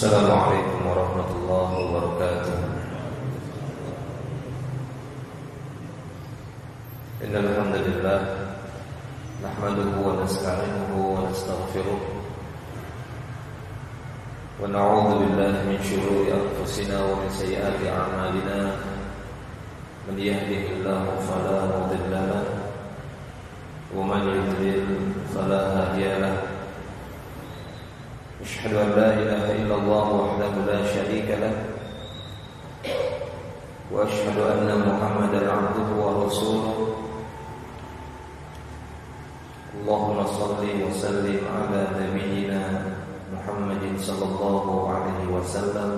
Assalamualaikum warahmatullahi wabarakatuh. Innal hamdalillah nahmaduhu wa nasta'inuhu wa nastaghfiruh wa na'udzu billahi min shururi anfusina wa min sayyiati a'malina. Man yahdihillahu fala mudilla lahu wa man yudlil fala hadiya lahu. أشهد أن لا إله إلا الله وحده لا شريك له وأشهد أن محمدا عبده ورسوله. اللهم صل وسلم على نبينا محمد صلى الله عليه وسلم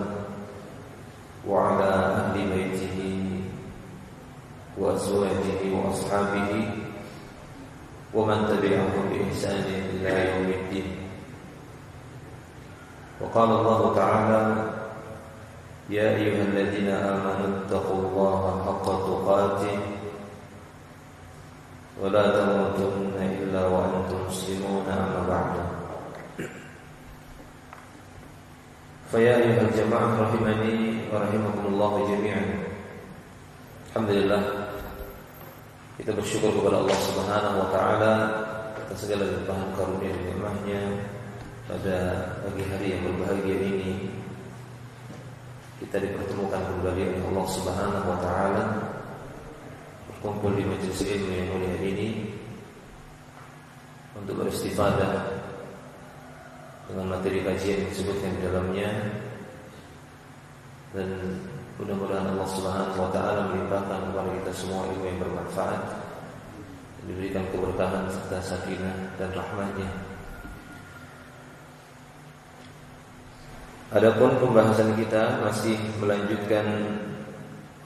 وعلى أهل بيته وأزواجه وأصحابه ومن تبعهم بإحسان إلى يوم الدين. وقال الله تعالى: يا أيها الذين آمنوا اتقوا الله حق تقاته ولا تموتن إلا وأنتم مسلمون. أما بعد، فيا أيها الجماعة رحمني ورحمكم الله جميعا. Alhamdulillah, kita bersyukur kepada Allah Subhanahu wa taala atas segala limpahan karunia dan nikmat-Nya. Pada pagi hari yang berbahagia ini kita dipertemukan kembali oleh Allah Subhanahu wa taala, berkumpul di majelis ilmu yang mulia ini untuk beristifadah dengan materi kajian yang disebutkan di dalamnya, dan mudah-mudahan Allah Subhanahu wa taala melimpahkan kepada kita semua ilmu yang bermanfaat, diberikan keberkahan serta sakinah dan rahmat-Nya. Adapun pembahasan kita masih melanjutkan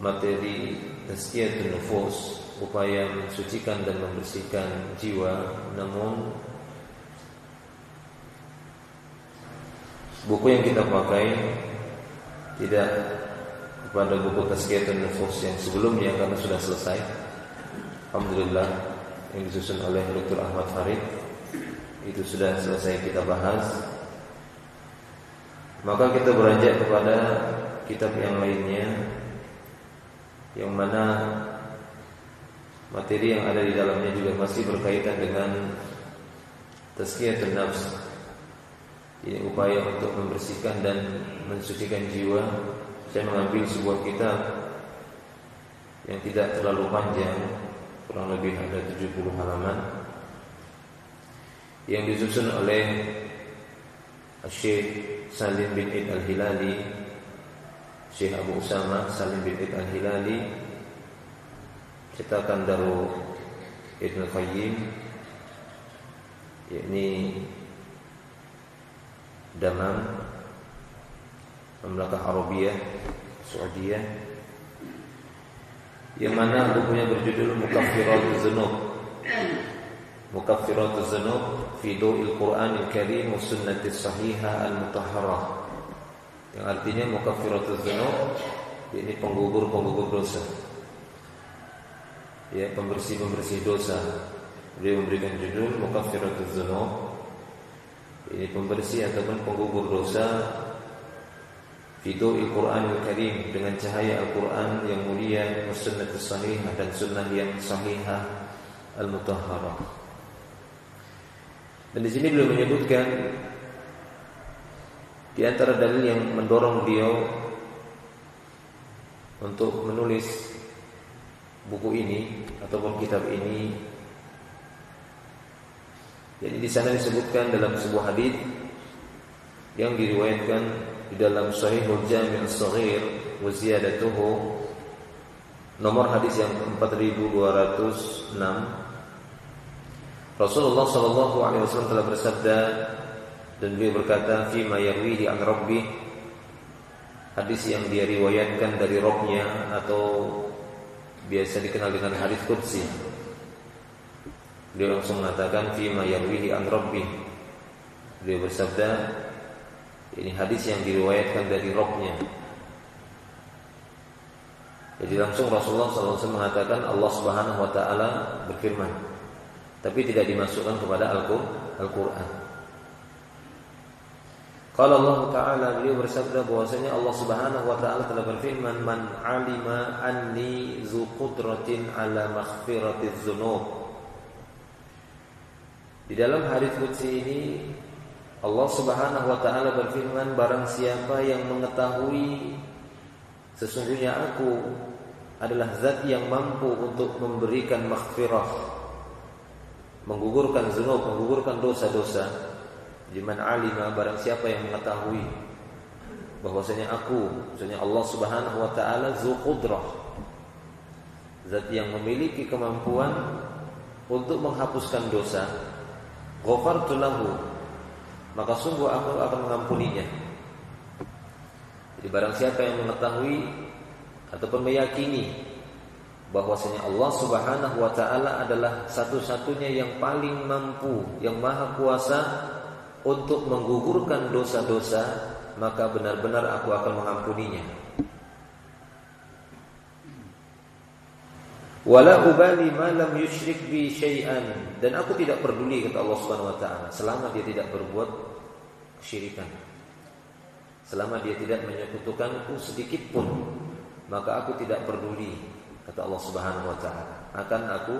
materi tazkiyatun nufus, upaya mensucikan dan membersihkan jiwa. Namun buku yang kita pakai tidak kepada buku tazkiyatun nufus yang sebelumnya karena sudah selesai, alhamdulillah, yang disusun oleh Dr. Ahmad Farid. Itu sudah selesai kita bahas. Maka kita beranjak kepada kitab yang lainnya, yang mana materi yang ada di dalamnya juga masih berkaitan dengan tazkiyatun nafs. Ini upaya untuk membersihkan dan mensucikan jiwa. Saya mengambil sebuah kitab yang tidak terlalu panjang, kurang lebih ada 70 halaman, yang disusun oleh Syekh Salim bin Id al-Hilali, Syekh Abu Usama Salim bin Id al-Hilali, cetakan Darul Ibn Qayyim, yakni Damam, Mamlakah Arabiyah Saudiyah, yang mana bukunya berjudul Mukaffiratuz Dzunub, Mukaffiratuz Dzunub fi Daw'il Qur'anil Karim wa Sunnatis Sahihah Al-Mutahharah, yang artinya Mukaffiratuz Dzunub, ini penggugur dosa, ya, pembersih dosa. Dia memberikan judul Mukaffiratuz Dzunub, ini pembersih ataupun penggugur dosa, fi Daw'il Qur'anil Karim, dengan cahaya Al-Qur'an yang mulia, wa Sunnatis Sahihah, dan sunnah yang sahihah Al-Mutahharah. Dan di sini beliau menyebutkan di antara dalil yang mendorong beliau untuk menulis buku ini ataupun kitab ini. Jadi di sana disebutkan dalam sebuah hadis yang diriwayatkan di dalam Sahihul Jami' As-Shaghir wa ziyadatuhu, nomor hadis yang 4206. Rasulullah sallallahu alaihi wasallam telah bersabda, dan beliau berkata, fi ma yarwihi an rabbih, hadis yang dia riwayatkan dari Rabb-nya, atau biasa dikenal dengan hadis qudsi. Beliau langsung mengatakan fi ma yarwihi an rabbih. Beliau bersabda, ini hadis yang diriwayatkan dari Rabb-nya. Jadi langsung Rasulullah sallallahu alaihi wasallam mengatakan Allah Subhanahu wa taala berfirman, tapi tidak dimasukkan kepada Al-Quran. Qala Allah Ta'ala, beliau bersabda bahwasanya Allah Subhanahu wa taala telah berfirman, "Man 'alima anni zu qudratin 'ala maghfiratiz dzunub." Di dalam hadis qudsi ini Allah Subhanahu wa taala berfirman, barang siapa yang mengetahui sesungguhnya aku adalah zat yang mampu untuk memberikan maghfirah, menggugurkan dzunub, menggugurkan dosa-dosa. Liman alima, barang siapa yang mengetahui bahwasanya aku, maksudnya Allah Subhanahu wa taala zu qudrah, zat yang memiliki kemampuan untuk menghapuskan dosa, ghafartu lahu, maka sungguh aku akan mengampuninya. Jadi barang siapa yang mengetahui ataupun meyakini bahwasanya Allah Subhanahu wa taala adalah satu-satunya yang paling mampu, yang maha kuasa untuk menggugurkan dosa-dosa, maka benar-benar aku akan mengampuninya. Wala ubali ma lam yusyrik bi syai'an, dan aku tidak peduli, kata Allah Subhanahu wa taala, selama dia tidak berbuat kesyirikan, selama dia tidak menyekutukanku sedikit pun, maka aku tidak peduli, kata Allah Subhanahu wa taala. Akan aku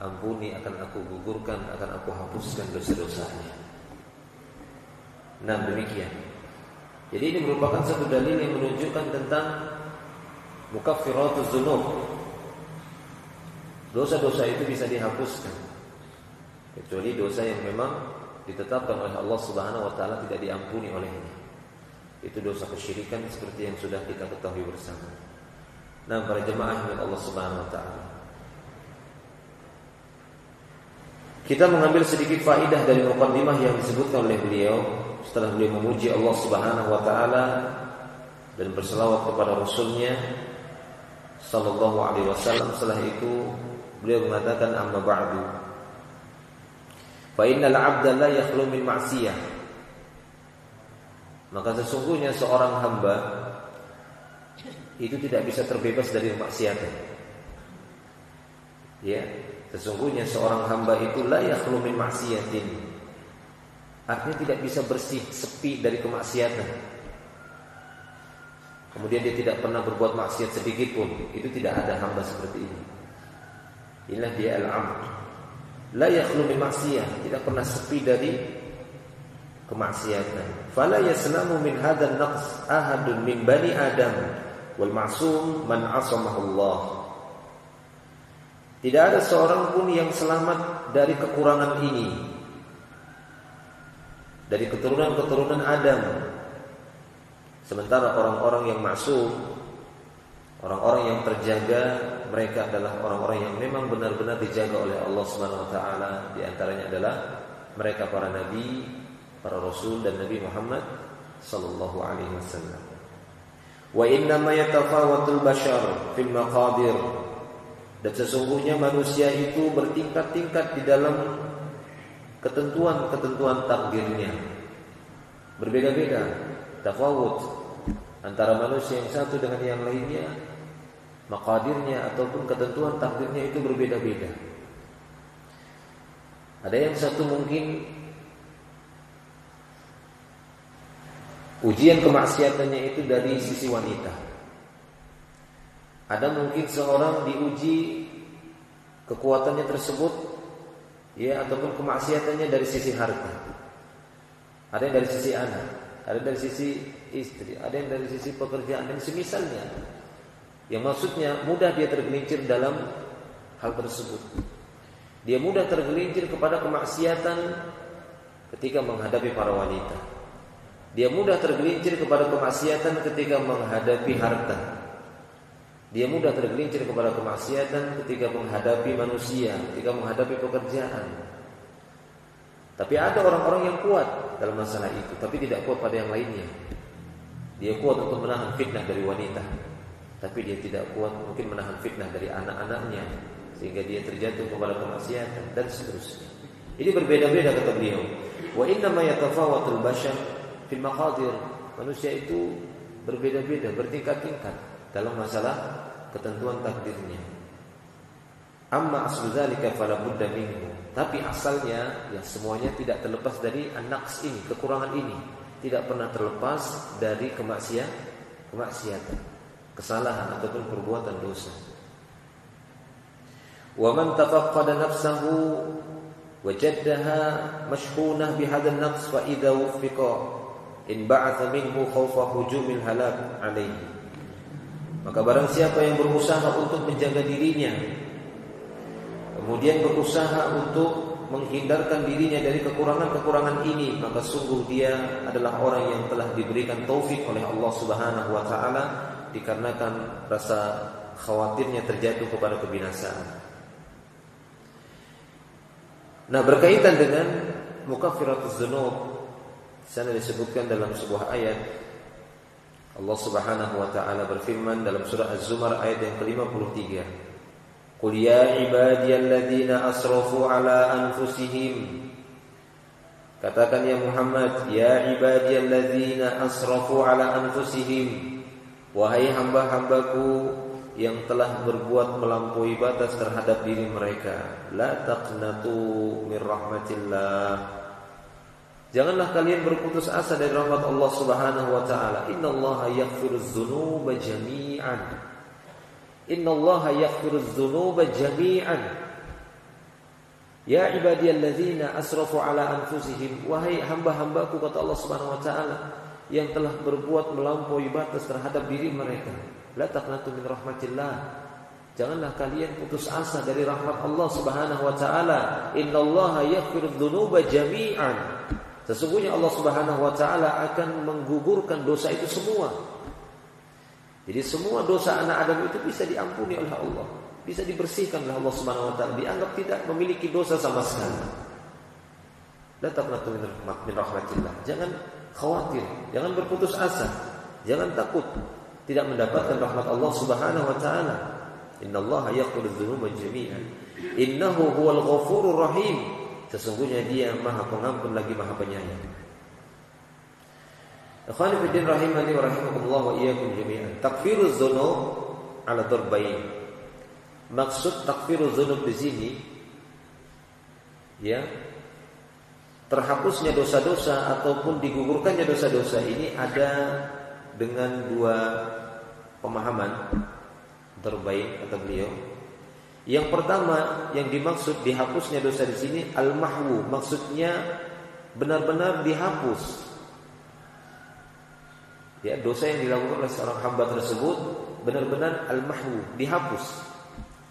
ampuni, akan aku gugurkan, akan aku hapuskan dosa-dosanya. Nah, demikian. Jadi ini merupakan satu dalil yang menunjukkan tentang mukaffiratuz dzunub. Dosa-dosa itu bisa dihapuskan, kecuali dosa yang memang ditetapkan oleh Allah Subhanahu wa taala tidak diampuni olehnya. Itu dosa kesyirikan seperti yang sudah kita ketahui bersama. Nah, para jemaah yang Allah Subhanahu wa taala, kita mengambil sedikit faidah dari muqaddimah yang disebutkan oleh beliau setelah beliau memuji Allah Subhanahu wa taala dan berselawat kepada Rasulnya sallallahu alaihi wasallam. Setelah itu beliau mengatakan, amma ba'du, fa innal 'abda la yakhlu min ma'siyah, maka sesungguhnya seorang hamba itu tidak bisa terbebas dari kemaksiatan. Ya, sesungguhnya seorang hamba itu la yakhlu min ma'siyatin, artinya tidak bisa bersih, sepi dari kemaksiatan. Kemudian dia tidak pernah berbuat maksiat sedikit pun. Itu tidak ada hamba seperti ini. Inilah dia al-'abd, la yakhlu min ma'siyah, tidak pernah sepi dari kemaksiatan. Fala yaslamu min hadzal naqs ahadun min bani Adam wal ma'sum man 'asamahu Allah. Tidak ada seorang pun yang selamat dari kekurangan ini dari keturunan-keturunan Adam. Sementara orang-orang yang maksum, orang-orang yang terjaga, mereka adalah orang-orang yang memang benar-benar dijaga oleh Allah Subhanahu wa taala. Di antaranya adalah mereka para nabi, para rasul dan Nabi Muhammad sallallahu alaihi wasallam. Wa inna ma yatafawatul bashar fil maqadir, dan sesungguhnya manusia itu bertingkat-tingkat di dalam ketentuan-ketentuan takdirnya. Berbeda-beda, tafawut antara manusia yang satu dengan yang lainnya, maqadirnya ataupun ketentuan takdirnya itu berbeda-beda. Ada yang satu mungkin ujian kemaksiatannya itu dari sisi wanita. Ada mungkin seorang diuji kekuatannya tersebut, ya, ataupun kemaksiatannya dari sisi harta. Ada yang dari sisi anak, ada dari sisi istri, ada yang dari sisi pekerjaan dan semisalnya. Yang maksudnya mudah dia tergelincir dalam hal tersebut. Dia mudah tergelincir kepada kemaksiatan ketika menghadapi para wanita. Dia mudah tergelincir kepada kemaksiatan ketika menghadapi harta. Dia mudah tergelincir kepada kemaksiatan ketika menghadapi manusia, ketika menghadapi pekerjaan. Tapi ada orang-orang yang kuat dalam masalah itu, tapi tidak kuat pada yang lainnya. Dia kuat untuk menahan fitnah dari wanita, tapi dia tidak kuat mungkin menahan fitnah dari anak-anaknya, sehingga dia terjatuh kepada kemaksiatan dan seterusnya. Ini berbeda-beda kata beliau. Wa inna ma yatafawatul bashar fil maqadir. Manusia itu berbeda-beda, bertingkat-tingkat dalam masalah ketentuan takdirnya. Amma aslu dzalika fala budda minhu. Tapi asalnya ya semuanya tidak terlepas dari an-naqs ini, kekurangan ini. tidak pernah terlepas dari kemaksiatan, kesalahan ataupun perbuatan dosa. Wa man tafaqqada nafsahu wajaddaha mashhunah bihadzal naqs fa idza wuffiqa in ba'atha minhu khawfa hujumil halak alaihi. Maka barang siapa yang berusaha untuk menjaga dirinya, kemudian berusaha untuk menghindarkan dirinya dari kekurangan-kekurangan ini, maka sungguh dia adalah orang yang telah diberikan taufik oleh Allah Subhanahu wa taala dikarenakan rasa khawatirnya terjatuh kepada kebinasaan. Nah, berkaitan dengan mukaffiratuz dzunub, sana disebutkan dalam sebuah ayat Allah Subhanahu wa taala berfirman dalam surah Az-Zumar ayat yang ke-53. Qul ya ibadiyalladzina asrafu ala anfusihim. Katakan ya Muhammad, ya ibadiyalladzina asrafu ala anfusihim, wahai hamba-hambaku yang telah berbuat melampaui batas terhadap diri mereka, la taqnatu mir rahmatillah. Janganlah kalian berputus asa dari rahmat Allah Subhanahu wa taala. Innallaha yaghfiruz dzunuba jami'an. Innallaha yaghfiruz dzunuba jami'an. Ya ibadiyalladzina asrafu ala anfusihim, wahai hamba-hambaku, kata Allah Subhanahu wa taala, yang telah berbuat melampaui batas terhadap diri mereka, la taqnatu min rahmatillah. Janganlah kalian putus asa dari rahmat Allah Subhanahu wa taala. Innallaha yaghfiruz dzunuba jami'an. Sesungguhnya Allah Subhanahu wa taala akan menggugurkan dosa itu semua. Jadi semua dosa anak Adam itu bisa diampuni oleh Allah, bisa dibersihkan oleh Allah Subhanahu wa taala, dianggap tidak memiliki dosa sama sekali. La taqnatu min rahmatillah. Jangan khawatir, jangan berputus asa, jangan takut tidak mendapatkan rahmat Allah Subhanahu wa taala. Innallaha yaghfirudz dzunuba jami'an. Innahu huwal ghafurur rahim. Sesungguhnya Dia Maha Pengampun lagi Maha Penyayang. Akhwani fiddin rahimani wa rahimakumullah wa iyyakum jami'an. Takfiruz dzunub ala darbain. Maksud takfiruz dzunub di sini, ya, terhapusnya dosa-dosa ataupun digugurkannya dosa-dosa ini ada dengan dua pemahaman darbain kata beliau. Yang pertama yang dimaksud dihapusnya dosa di sini al-mahwu, maksudnya benar-benar dihapus. Ya, dosa yang dilakukan oleh seorang hamba tersebut benar-benar al-mahwu, dihapus.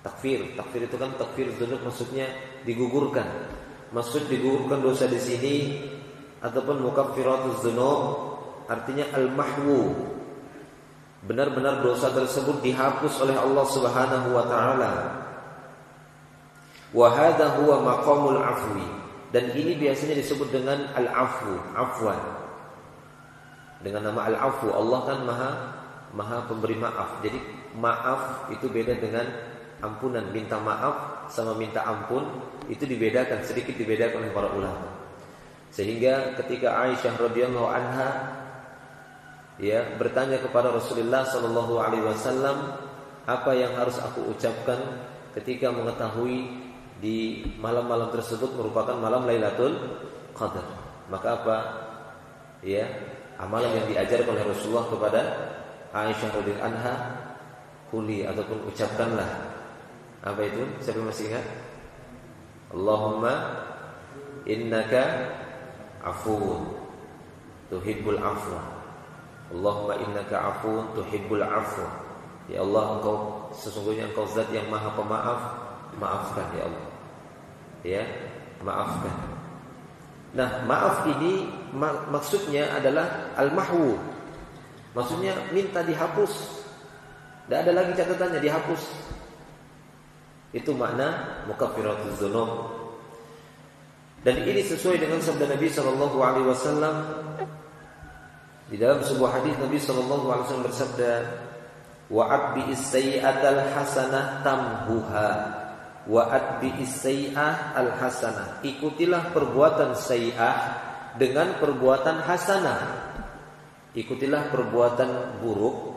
Takfir itu kan takfir dzunub, maksudnya digugurkan. Maksud digugurkan dosa di sini ataupun mukaffiratuz dzunub artinya al-mahwu. Benar-benar dosa tersebut dihapus oleh Allah Subhanahu wa taala. Wa hadza huwa maqamul afwi. Dan ini biasanya disebut dengan al-afwu, afwan. Dengan nama al-afu, Allah kan maha pemberi maaf. Jadi maaf itu beda dengan ampunan. Minta maaf sama minta ampun itu dibedakan, sedikit dibedakan oleh para ulama. Sehingga ketika Aisyah radhiyallahu anha ya bertanya kepada Rasulullah sallallahu alaihi wasallam, apa yang harus aku ucapkan ketika mengetahui di malam-malam tersebut merupakan malam Lailatul Qadar? Maka apa? Ya, amalan yang diajarkan oleh Rasulullah kepada Aisyah radhiyallahu anha, kuli ataupun ucapkanlah apa itu? Siapa masih ingat? Allahumma innaka afuwun tuhibbul afwa. Allahumma innaka afuwun tuhibbul afwa. Ya Allah, Engkau sesungguhnya Engkau zat yang Maha Pemaaf, maafkan ya Allah. Ya, maafkan. Nah, maaf ini maksudnya adalah al-mahwu. Maksudnya minta dihapus. Tidak ada lagi catatannya, dihapus. Itu makna mukaffiratuz dzunub. Dan ini sesuai dengan sabda Nabi sallallahu alaihi wasallam. Di dalam sebuah hadis Nabi sallallahu alaihi wasallam bersabda, "Wa atbi'is sayyi'atal hasanah tamhuha." Wa atbi'is sayyi'ah al-hasanah. Ikutilah perbuatan sayyi'ah dengan perbuatan hasanah. Ikutilah perbuatan buruk,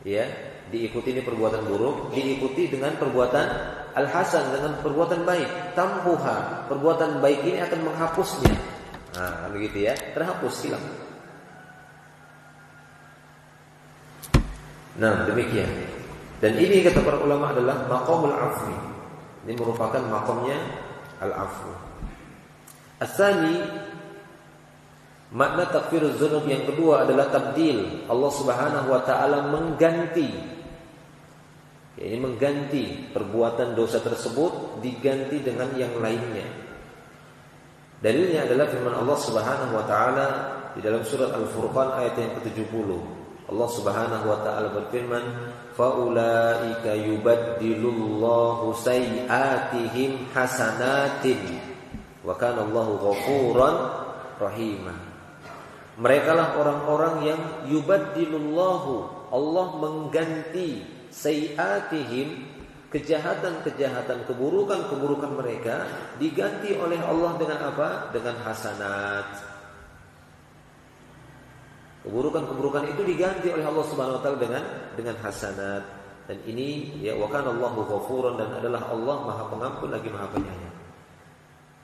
ya, diikuti ini perbuatan buruk, diikuti dengan perbuatan al-hasan, dengan perbuatan baik. Tamhuha, perbuatan baik ini akan menghapusnya. Nah, begitu ya, terhapus, hilang. Nah, demikian. Dan ini kata para ulama adalah maqamul afwi. Ini merupakan maqamnya al-afwu. Asani, makna takfiruz dzunub yang kedua adalah tabdil. Allah Subhanahu wa taala mengganti. Ini mengganti perbuatan dosa tersebut diganti dengan yang lainnya. Dalilnya adalah firman Allah Subhanahu wa taala di dalam surat Al-Furqan ayat yang ke-70. Allah Subhanahu wa taala berfirman, "Faulaika yubaddilullahu sayyi'atihim hasanatin wa kana Allahu ghafuran rahima." Merekalah orang-orang yang yubaddilullahu, Allah mengganti sayyi'atihim, kejahatan-kejahatan, keburukan-keburukan mereka diganti oleh Allah dengan apa? Dengan hasanat. Keburukan-keburukan itu diganti oleh Allah Subhanahu wa taala dengan hasanat. Dan ini ya wa kana Allahu ghafuran, dan adalah Allah Maha Pengampun lagi Maha Penyayang.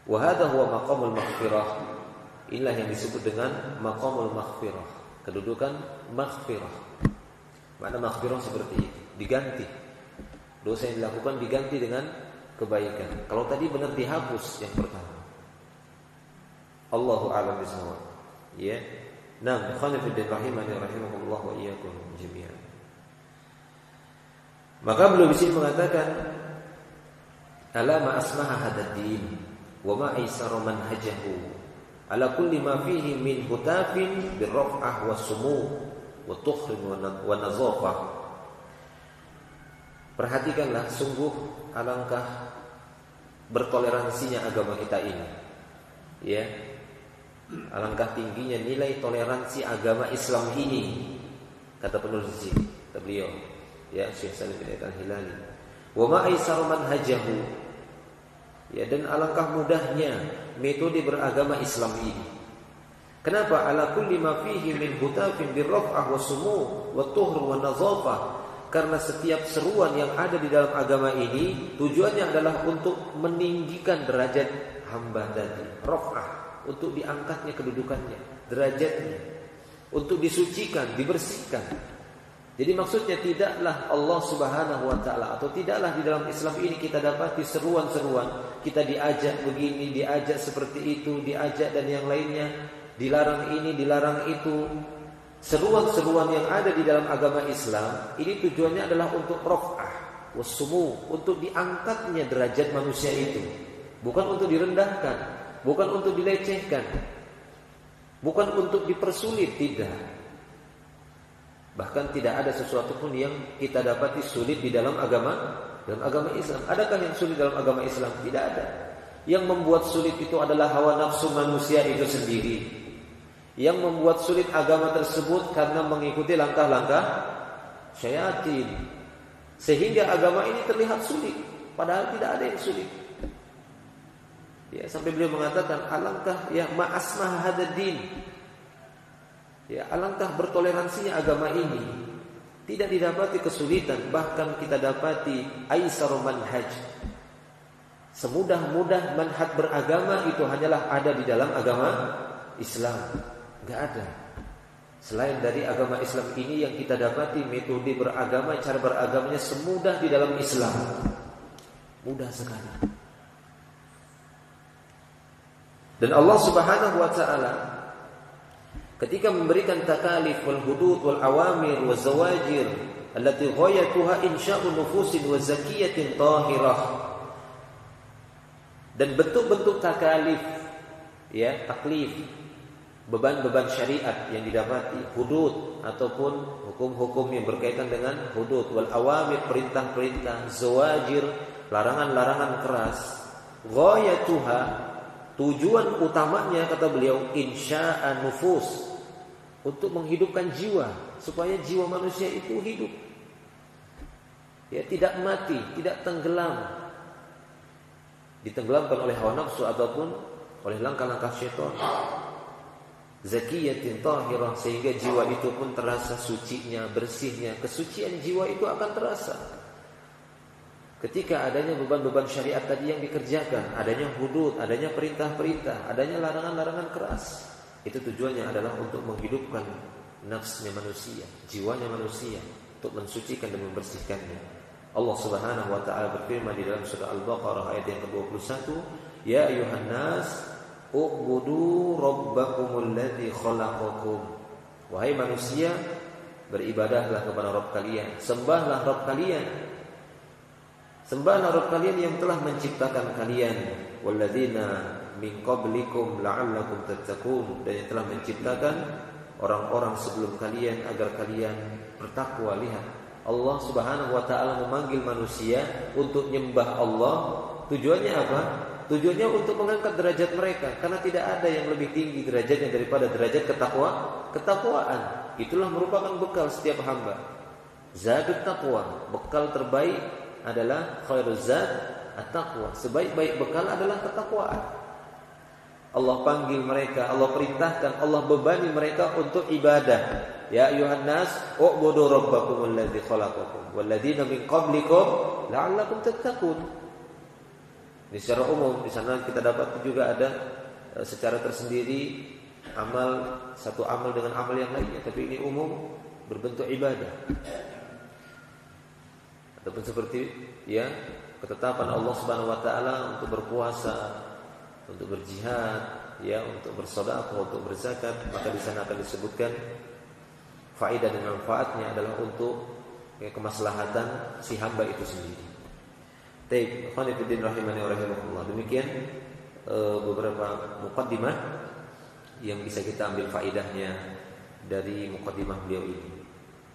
Wa hadha huwa maqamul maghfirah. Inilah yang disebut dengan maqamul maghfirah, kedudukan maghfirah. Makna maghfirah seperti itu, diganti. Dosa yang dilakukan diganti dengan kebaikan. Kalau tadi benar dihapus yang pertama. Allahu a'lam bishawab. Ya. Nah, ikhwan fillah rahimani rahimakumullah wa iyyakum jami'an. Maka beliau di sini mengatakan, ala ma asmaha hadad din wa ma aisara manhajahu ala kulli ma fihi min hutafin birraf'ah was-sumu wa tukhrin wa nazafah. Perhatikanlah, sungguh alangkah bertoleransinya agama kita ini. Ya. Alangkah tingginya nilai toleransi agama Islam ini, kata penulis beliau, ya Syekh Salim bin Al-Hilali. Wa ma aisara manhajahu, ya, dan alangkah mudahnya metode beragama Islam ini. Kenapa? Ala kulli ma fihi min hutafin birraf'ah wa sumu wa tuhr wa nazafah. Karena setiap seruan yang ada di dalam agama ini tujuannya adalah untuk meninggikan derajat hamba tadi, raf'ah, untuk diangkatnya kedudukannya, derajatnya, untuk disucikan, dibersihkan. Jadi maksudnya tidaklah Allah Subhanahu wa taala, atau tidaklah di dalam Islam ini kita dapati seruan-seruan, kita diajak begini, diajak seperti itu, diajak dan yang lainnya, dilarang ini, dilarang itu. Seruan-seruan yang ada di dalam agama Islam ini tujuannya adalah untuk raf'ah wassumu, untuk diangkatnya derajat manusia itu, bukan untuk direndahkan, bukan untuk dilecehkan, bukan untuk dipersulit, tidak. Bahkan tidak ada sesuatu pun yang kita dapati sulit di dalam agama Islam. Adakah yang sulit dalam agama Islam? Tidak ada. Yang membuat sulit itu adalah hawa nafsu manusia itu sendiri. Yang membuat sulit agama tersebut karena mengikuti langkah-langkah syaitan, sehingga agama ini terlihat sulit, padahal tidak ada yang sulit. Ya, sampai beliau mengatakan alangkah ya ma'asmah hadad din. Ya, alangkah bertoleransinya agama ini. Tidak didapati kesulitan, bahkan kita dapati aisar manhaj. Semudah-mudah manhaj beragama itu hanyalah ada di dalam agama Islam. Enggak ada selain dari agama Islam ini yang kita dapati metode beragama, cara beragamanya semudah di dalam Islam. Mudah sekali. Dan Allah Subhanahu wa taala ketika memberikan takalif wal hudud wal awamir wal zawajir allati ghayatuha insya'un nufusin wa zakiyatin tahirah, dan bentuk-bentuk takalif, ya, taklif, beban-beban syariat yang didapati, hudud ataupun hukum-hukum yang berkaitan dengan hudud, wal awamir, perintah-perintah, zawajir, larangan-larangan keras. Ghayatuha, tujuan utamanya kata beliau insya'an nufus, untuk menghidupkan jiwa, supaya jiwa manusia itu hidup, ya, tidak mati, tidak tenggelam, ditenggelamkan oleh hawa nafsu ataupun oleh langkah-langkah syaitan. Zakiyatin tahirah, sehingga jiwa itu pun terasa sucinya, bersihnya. Kesucian jiwa itu akan terasa ketika adanya beban-beban syariat tadi yang dikerjakan, adanya hudud, adanya perintah-perintah, adanya larangan-larangan keras. Itu tujuannya adalah untuk menghidupkan nafsnya manusia, jiwanya manusia, untuk mensucikan dan membersihkannya. Allah Subhanahu wa taala berfirman di dalam surah Al-Baqarah ayat yang ke-21, "Ya ayuhan nas, u'budu rabbakumul ladzi khalaqakum." Wahai manusia, beribadahlah kepada Rabb kalian, sembahlah Rabb kalian. Sembahlah Rabb kalian yang telah menciptakan kalian, walladzina min qablikum la'allakum tattaqun, dan yang telah menciptakan orang-orang sebelum kalian agar kalian bertakwa. Lihat, Allah Subhanahu wa taala memanggil manusia untuk nyembah Allah. Tujuannya apa? Tujuannya untuk mengangkat derajat mereka, karena tidak ada yang lebih tinggi derajatnya daripada derajat ketakwaan. Itulah merupakan bekal setiap hamba. Zadut taqwa, bekal terbaik adalah khairuz zad at-taqwa. Sebaik-baik bekal adalah ketakwaan. Allah panggil mereka, Allah perintahkan, Allah bebani mereka untuk ibadah. Ya ayuhan nas, u'budu rabbakumul ladzi khalaqakum walladzina min qablikum la'allakum tattaqun. Ini secara umum, di sana kita dapat juga ada secara tersendiri satu amal dengan amal yang lainnya, tapi ini umum berbentuk ibadah. Ataupun seperti ketetapan Allah Subhanahu wa taala untuk berpuasa, untuk berjihad, untuk bersedekah, untuk berzakat, maka di sana akan disebutkan faedah dan manfaatnya adalah untuk kemaslahatan si hamba itu sendiri. Baik, khonifidin rahimani wa rahimakumullah. Demikian beberapa muqaddimah yang bisa kita ambil faedahnya dari muqaddimah beliau ini.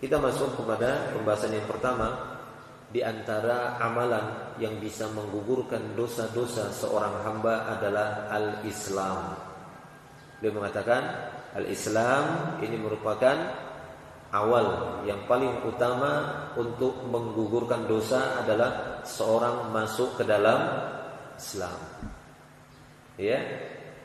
Kita masuk kepada pembahasan yang pertama. Di antara amalan yang bisa menggugurkan dosa-dosa seorang hamba adalah al-Islam. Beliau mengatakan al-Islam ini merupakan awal yang paling utama untuk menggugurkan dosa adalah seorang masuk ke dalam Islam.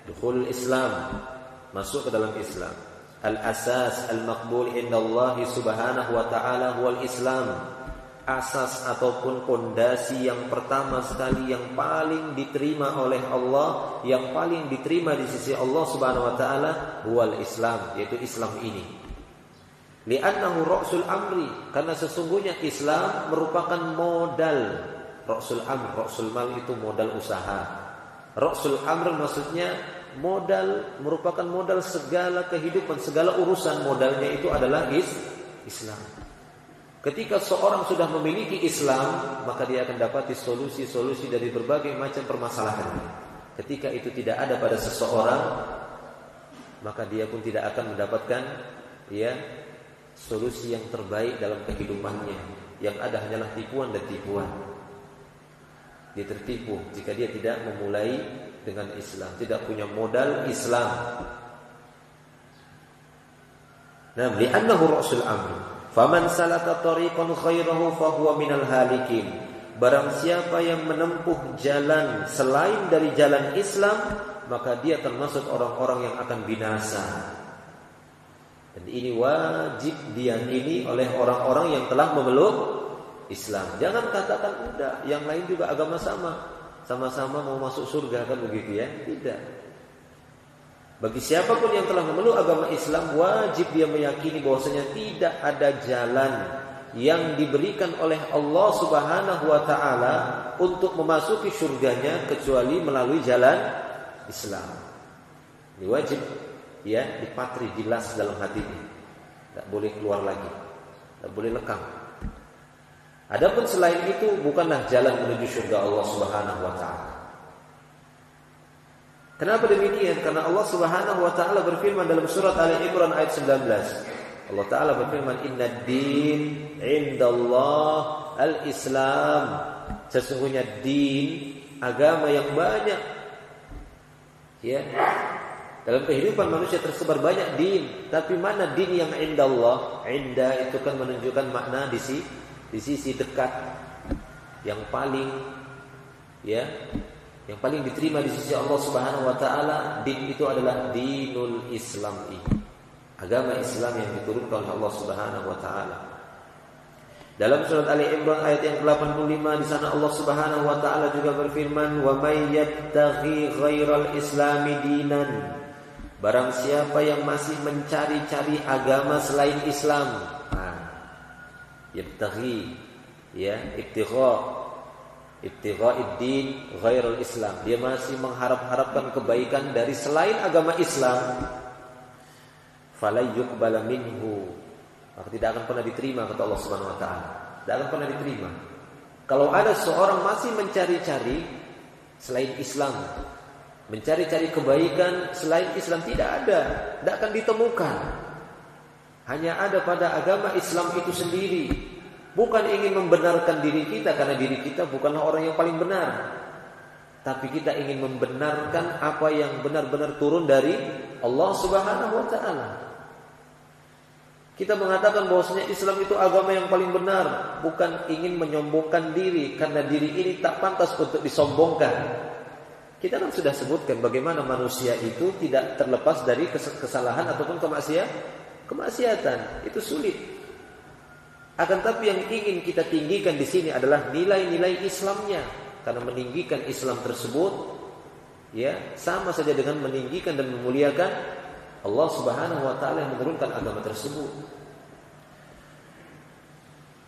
Dukhul Islam, masuk ke dalam Islam. Al-asas al-maqbul indallahi subhanahu wa ta'ala huwal Islam. Asas ataupun pondasi yang pertama sekali yang paling diterima oleh Allah, yang paling diterima di sisi Allah Subhanahu wa taala huwal Islam, yaitu Islam ini. Li'annahu ra'sul amri, karena sesungguhnya Islam merupakan modal. Ra'sul amr, ra'sul mal itu modal usaha. Ra'sul amr maksudnya modal, merupakan modal segala kehidupan, segala urusan, modalnya itu adalah Islam. Ketika seorang sudah memiliki Islam, maka dia akan dapati solusi-solusi dari berbagai macam permasalahan. Ketika itu tidak ada pada seseorang, maka dia pun tidak akan mendapatkan solusi yang terbaik dalam kehidupannya. Yang ada hanyalah tipuan dan tipuan. Dia tertipu jika dia tidak memulai dengan Islam, tidak punya modal Islam. Nah, li'annahu ra'sul amr. Faman salaka tariqan khairahu fahuwa minal halikin. Barang siapa yang menempuh jalan selain dari jalan Islam, maka dia termasuk orang-orang yang akan binasa. Dan ini wajib diyakini oleh orang-orang yang telah memeluk Islam. Jangan katakan udah, yang lain juga agama sama-sama mau masuk surga, kan begitu ya? Tidak. Bagi siapapun yang telah memeluk agama Islam, wajib dia meyakini bahwasanya tidak ada jalan yang diberikan oleh Allah Subhanahu wa taala untuk memasuki surganya kecuali melalui jalan Islam. Ini wajib dipatri, dilas dalam hatinya. Tidak boleh keluar lagi, tidak boleh lekang. Adapun selain itu bukanlah jalan menuju surga Allah Subhanahu wa taala. Kenapa demikian? Karena Allah Subhanahu wa taala berfirman dalam surat Ali Imran ayat 19. Allah taala berfirman, "Innad din 'indallah al-Islam." Sesungguhnya din, agama yang banyak. Dalam kehidupan manusia tersebar banyak din, tapi mana din yang indallah? Inda itu kan menunjukkan makna di sisi dekat. Yang paling diterima di sisi Allah Subhanahu wa taala, din itu adalah dinul Islam ini. Agama Islam yang diturunkan oleh Allah Subhanahu wa taala. Dalam surat Ali Imran ayat yang ke-85 di sana Allah Subhanahu wa taala juga berfirman, "Wa may yattaghi ghairal islami dinan." Barang siapa yang masih mencari-cari agama selain Islam. Yabtaghi, ya, ibtigha'id-din ghairul Islam. Dia masih mengharap-harapkan kebaikan dari selain agama Islam. Fala yuqbala minhu, maka tidak akan pernah diterima kata Allah Subhanahu wa taala. Tidak akan pernah diterima. Kalau ada seorang masih mencari-cari selain Islam, mencari-cari kebaikan selain Islam, tidak akan ditemukan. Hanya ada pada agama Islam itu sendiri. Bukan ingin membenarkan diri kita, karena diri kita bukanlah orang yang paling benar, tapi kita ingin membenarkan apa yang benar-benar turun dari Allah Subhanahu wa taala. Kita mengatakan bahwasanya Islam itu agama yang paling benar, bukan ingin menyombongkan diri, karena diri ini tak pantas untuk disombongkan. Kita kan sudah sebutkan bagaimana manusia itu tidak terlepas dari kesalahan ataupun kemaksiatan. Itu sulit. Akan tapi yang ingin kita tinggikan di sini adalah nilai-nilai Islamnya. Karena meninggikan Islam tersebut, ya, sama saja dengan meninggikan dan memuliakan Allah Subhanahu wa taala yang menurunkan agama tersebut.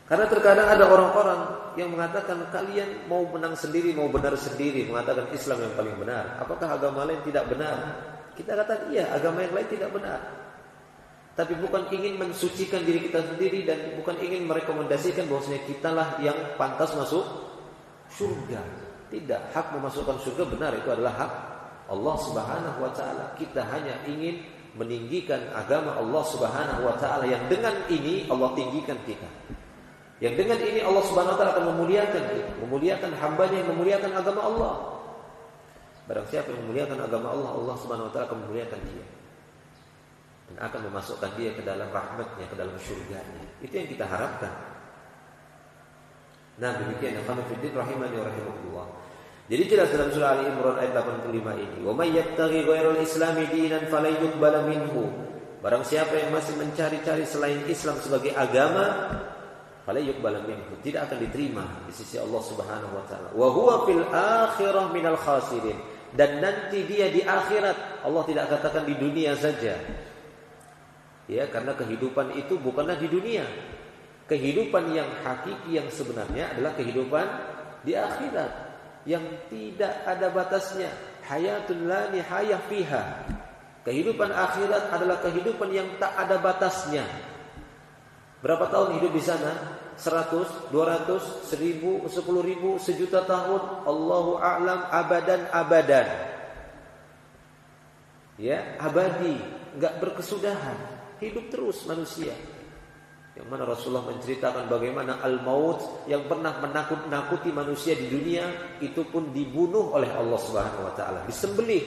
Karena terkadang ada orang-orang yang mengatakan kalian mau menang sendiri, mau benar sendiri, mengatakan Islam yang paling benar. Apakah agama lain tidak benar? Kita katakan iya, agama yang lain tidak benar. Tapi bukan ingin mensucikan diri kita sendiri dan bukan ingin merekomendasikan bahwasanya kitalah yang pantas masuk surga. Tidak, hak memasukkan surga benar, itu adalah hak Allah Subhanahu wa taala. Kita hanya ingin meninggikan agama Allah Subhanahu wa taala, yang dengan ini Allah tinggikan kita. Yang dengan ini Allah Subhanahu wa taala akan memuliakan kita, memuliakan hambanya yang memuliakan agama Allah. Barang siapa yang memuliakan agama Allah, Allah Subhanahu wa taala akan memuliakan dia dan akan memasukkan dia ke dalam rahmatnya, ke dalam syurganya. Itu yang kita harapkan. Nah, demikian ya khana fiddin rahimani wa rahimakumullah. Jadi jelas dalam surah Ali Imran ayat 85 ini, "Wa may yattaghi ghairal islami dinan falan yuqbala minhu." Barang siapa yang masih mencari-cari selain Islam sebagai agama, falan yuqbala minhu, tidak akan diterima di sisi Allah Subhanahu wa taala. Wa huwa fil akhirah minal khasirin, dan nanti dia di akhirat. Allah tidak katakan di dunia saja. Ya, karena kehidupan itu bukanlah di dunia. Kehidupan yang hakiki, yang sebenarnya adalah kehidupan di akhirat yang tidak ada batasnya. Hayatul la nihayah fiha. Kehidupan akhirat adalah kehidupan yang tak ada batasnya. Berapa tahun hidup di sana? 100, 200, 1000, 10.000, 1.000.000 tahun? Allahu a'lam, abadan. Ya, abadi, enggak berkesudahan. Hidup terus manusia. Yang mana Rasulullah menceritakan bagaimana al-maut yang pernah menakut-nakuti manusia di dunia, itu pun dibunuh oleh Allah Subhanahu wa taala, disembelih.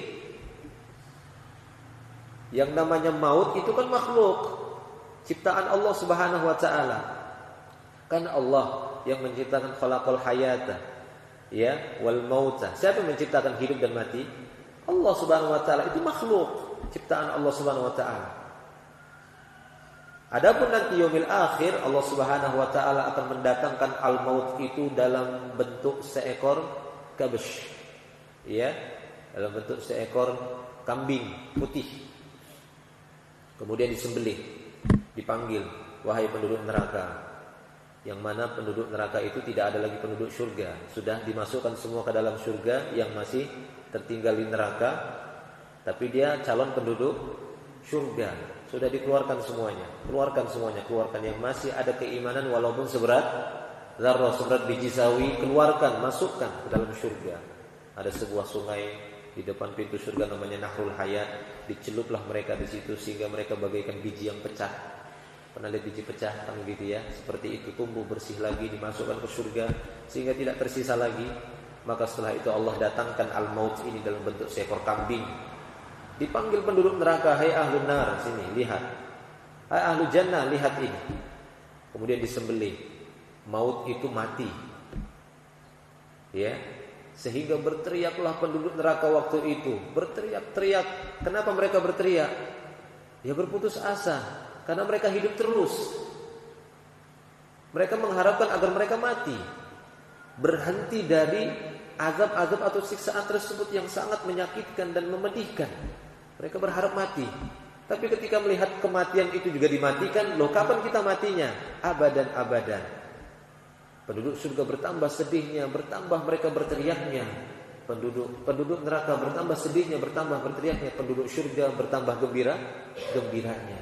Yang namanya maut itu kan makhluk ciptaan Allah Subhanahu wa taala. Kan Allah yang menciptakan khalaqal hayata, ya, wal mauta. Siapa yang menciptakan hidup dan mati? Allah Subhanahu wa taala. Itu makhluk ciptaan Allah Subhanahu wa taala. Adapun nanti yaumil akhir, Allah Subhanahu wa taala akan mendatangkan al-maut itu dalam bentuk seekor kabsh. Ya, dalam bentuk seekor kambing putih. Kemudian disembelih, dipanggil, wahai penduduk neraka. Yang mana penduduk neraka itu tidak ada lagi penduduk surga. Sudah dimasukkan semua ke dalam surga, yang masih tertinggal di neraka, tapi dia calon penduduk surga. Sudah dikeluarkan semuanya. Keluarkan yang masih ada keimanan walaupun seberat zarrah, seberat biji sawi, keluarkan, masukkan ke dalam surga. Ada sebuah sungai di depan pintu surga namanya Nahrul Hayat. Diceluplah mereka di situ sehingga mereka bagaikan biji yang pecah. Pernah lihat biji pecah kan gitu ya? Seperti itu, tumbuh bersih lagi, dimasukkan ke surga sehingga tidak tersisa lagi. Maka setelah itu Allah datangkan al-maut ini dalam bentuk seekor kambing. Dipanggil penduduk neraka, hai ahlun nar, sini lihat. Hai ahlu jannah, lihat ini. Kemudian disembelih. Maut itu mati. Ya, sehingga berteriaklah penduduk neraka waktu itu, berteriak-teriak. Kenapa mereka berteriak? Ya berputus asa, karena mereka hidup terus. Mereka mengharapkan agar mereka mati, berhenti dari azab-azab atau siksaan tersebut yang sangat menyakitkan dan memedihkan. Mereka berharap mati. Tapi ketika melihat kematian itu juga dimatikan, loh kapan kita matinya? Abadan-abadan. Penduduk surga bertambah sedihnya, bertambah mereka berteriaknya. Penduduk neraka bertambah sedihnya, bertambah berteriaknya. Penduduk surga bertambah gembiranya.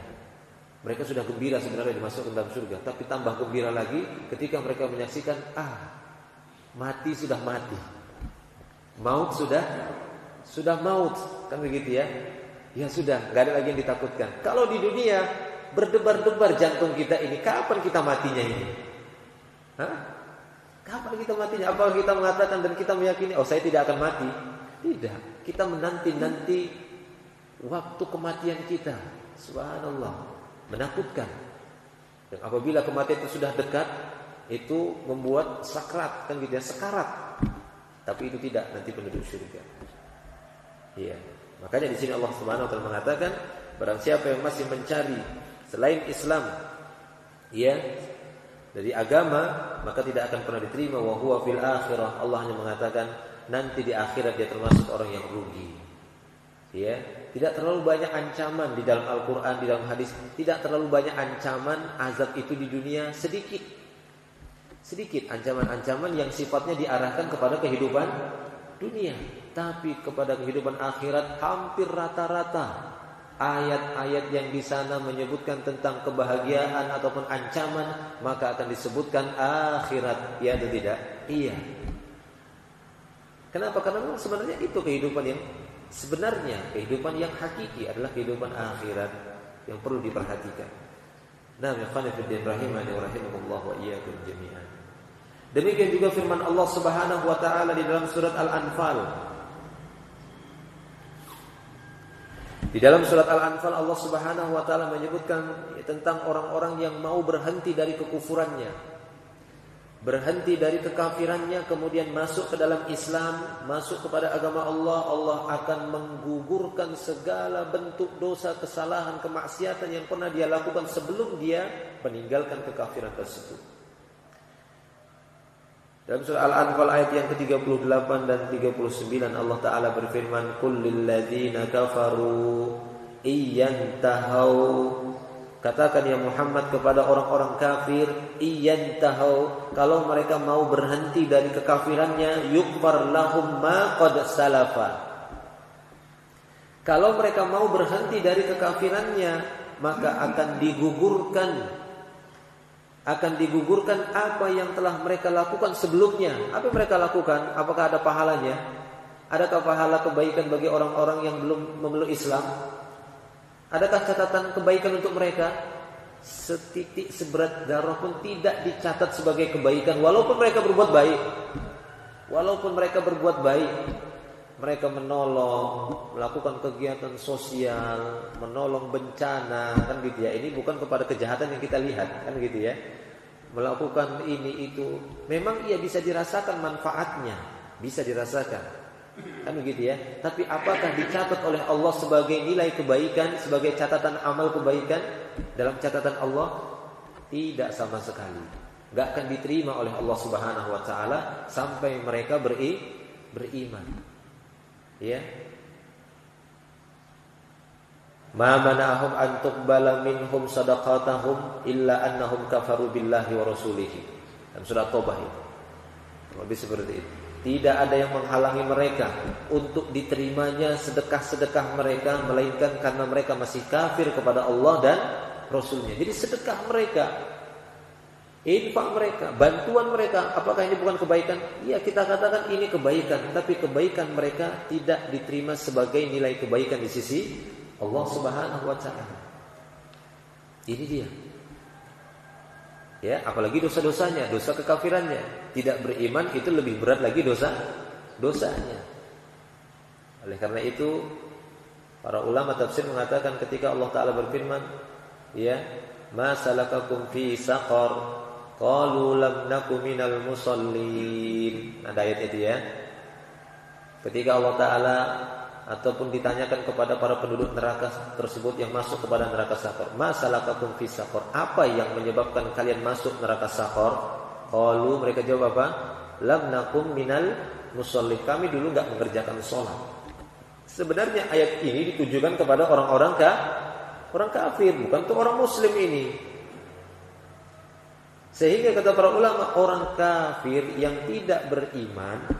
Mereka sudah gembira sebenarnya dimasukkan dalam surga, tapi tambah gembira lagi ketika mereka menyaksikan, mati sudah mati, maut sudah maut, kan begitu ya? Ya sudah, nggak ada lagi yang ditakutkan. Kalau di dunia berdebar-debar jantung kita ini, kapan kita matinya ini? Kapan kita matinya? Apakah kita mengatakan dan kita meyakini, saya tidak akan mati? Tidak, kita menanti-nanti waktu kematian kita. Subhanallah. Menakutkan. Dan apabila kematian itu sudah dekat, itu membuat sakrat, kan gitu ya, sekarat. Tapi itu tidak nanti penduduk surga. Iya. Makanya di sini Allah Subhanahu wa taala mengatakan, barang siapa yang masih mencari selain Islam, ya, dari agama, maka tidak akan pernah diterima. Wa huwa fil akhirah. Allah hanya mengatakan nanti di akhirat dia termasuk orang yang rugi. Ya, tidak terlalu banyak ancaman di dalam Al-Quran, di dalam hadis. Tidak terlalu banyak ancaman azab itu di dunia, sedikit ancaman-ancaman yang sifatnya diarahkan kepada kehidupan dunia. Tapi kepada kehidupan akhirat hampir rata-rata ayat-ayat yang di sana menyebutkan tentang kebahagiaan ataupun ancaman, maka akan disebutkan akhirat. Iya atau tidak? Iya. Kenapa? Karena sebenarnya itu kehidupan yang sebenarnya, kehidupan yang hakiki adalah kehidupan akhirat yang perlu diperhatikan. Nah, ya khanifuddin rahimani wa rahimakumullah wa iyyakum jami'an. Demikian juga firman Allah Subhanahu wa taala di dalam surat Al-Anfal. Di dalam surat Al-Anfal Allah Subhanahu wa taala menyebutkan tentang orang-orang yang mau berhenti dari kekufurannya, berhenti dari kekafirannya, kemudian masuk ke dalam Islam, masuk kepada agama Allah. Allah akan menggugurkan segala bentuk dosa, kesalahan, kemaksiatan yang pernah dia lakukan sebelum dia meninggalkan kekafiran tersebut. Dalam surah Al-Anfal ayat yang ke-38 dan 39 Allah Ta'ala berfirman, Qul lilladzina kafaru iyantahau. Katakan ya Muhammad kepada orang-orang kafir, iyantahau, kalau mereka mau berhenti dari kekafirannya, yukfar lahum ma qad salafa. Kalau mereka mau berhenti dari kekafirannya, maka akan digugurkan apa yang telah mereka lakukan sebelumnya. Apa yang mereka lakukan? Apakah ada pahalanya? Adakah pahala kebaikan bagi orang-orang yang belum memeluk Islam? Adakah catatan kebaikan untuk mereka? Setitik seberat darah pun tidak dicatat sebagai kebaikan, walaupun mereka berbuat baik. Mereka menolong, melakukan kegiatan sosial, menolong bencana, kan gitu ya. Ini bukan kepada kejahatan yang kita lihat, kan gitu ya. Melakukan ini itu, memang ia bisa dirasakan manfaatnya, bisa dirasakan, kan begitu ya. Tapi apakah dicatat oleh Allah sebagai nilai kebaikan, sebagai catatan amal kebaikan dalam catatan Allah? Tidak sama sekali. Gak akan diterima oleh Allah Subhanahu wa taala sampai mereka beriman. Ya. Ma mana'ahum an tuqbala minhum sadaqatahum illa annahum kafaru billahi wa rasulihi. Dalam surah Taubah itu. Lebih seperti itu. Tidak ada yang menghalangi mereka untuk diterimanya sedekah-sedekah mereka, melainkan karena mereka masih kafir kepada Allah dan Rasulnya. Jadi sedekah mereka, infak mereka, bantuan mereka, apakah ini bukan kebaikan? Iya, kita katakan ini kebaikan, tapi kebaikan mereka tidak diterima sebagai nilai kebaikan di sisi Allah Subhanahu wa taala. Ini dia. Ya, apalagi dosa-dosanya, dosa kekafirannya. Tidak beriman itu lebih berat lagi dosanya. Oleh karena itu, para ulama tafsir mengatakan ketika Allah taala berfirman, ya, ma salakakum fi saqar? Qalu lam naku minal musallin. Ada ayat itu ya. Ketika Allah Ta'ala ataupun ditanyakan kepada para penduduk neraka tersebut yang masuk kepada neraka Saqar, ma salakakum fi saqar? Apa yang menyebabkan kalian masuk neraka Saqar? Qalu, mereka jawab apa? Lam nakum minal musallin. Kami dulu enggak mengerjakan sholat. Sebenarnya ayat ini ditujukan kepada orang-orang orang kafir, bukan untuk orang muslim ini. Sehingga kata para ulama, orang kafir yang tidak beriman,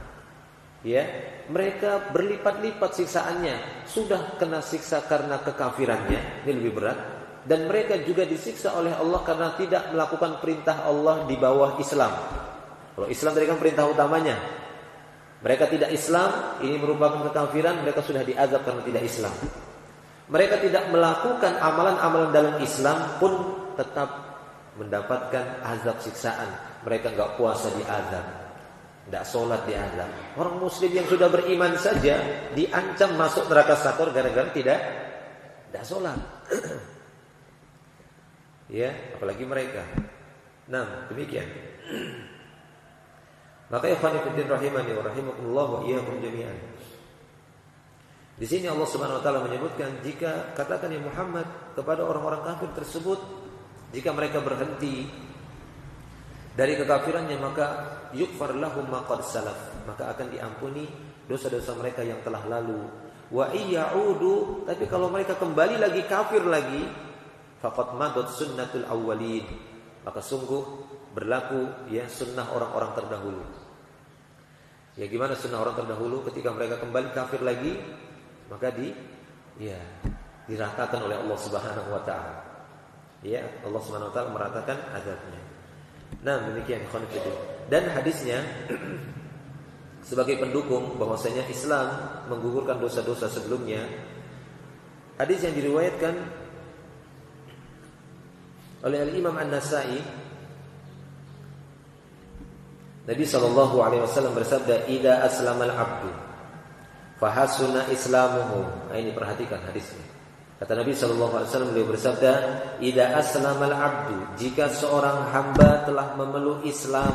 ya, mereka berlipat-lipat siksaannya. Sudah kena siksa karena kekafirannya, ini lebih berat, dan mereka juga disiksa oleh Allah karena tidak melakukan perintah Allah di bawah Islam. Kalau Islam tadi kan perintah utamanya. Mereka tidak Islam, ini merupakan kekafiran, mereka sudah diazab karena tidak Islam. Mereka tidak melakukan amalan-amalan dalam Islam pun tetap mendapatkan azab siksaan. Mereka enggak puasa diazab, enggak sholat diazab. Orang muslim yang sudah beriman saja diancam masuk neraka sakor gara-gara tidak sholat. Ya, apalagi mereka. Nah, demikian. Maka ikhwan fillah rahimani wa rahimakumullah wa iyyakum jami'an. Di sini Allah Subhanahu wa taala menyebutkan, jika katakan ya Muhammad kepada orang-orang kafir tersebut, jika mereka berhenti dari kekafirannya, maka yukfar lahum ma qad salaf, maka akan diampuni dosa-dosa mereka yang telah lalu. Wa iyaudu, tapi kalau mereka kembali lagi kafir lagi, faqad madat sunnatul awwalin, maka sungguh berlaku ya sunnah orang-orang terdahulu. Ya, gimana sunnah orang terdahulu? Ketika mereka kembali kafir lagi, maka diratakan oleh Allah Subhanahu wa taala. Ya, Allah Subhanahu wa taala meratakan azabnya. Nah, demikian ikhwan fillah. Dan hadisnya sebagai pendukung bahwasanya Islam menggugurkan dosa-dosa sebelumnya. Hadis yang diriwayatkan oleh Al-Imam An-Nasa'i, Nabi sallallahu alaihi wasallam bersabda, "Idza aslamal 'abdu fahasuna islamuhu." Nah, ini perhatikan hadisnya. Kata Nabi SAW, beliau bersabda, "Idza aslamal 'abdu," jika seorang hamba telah memeluk Islam,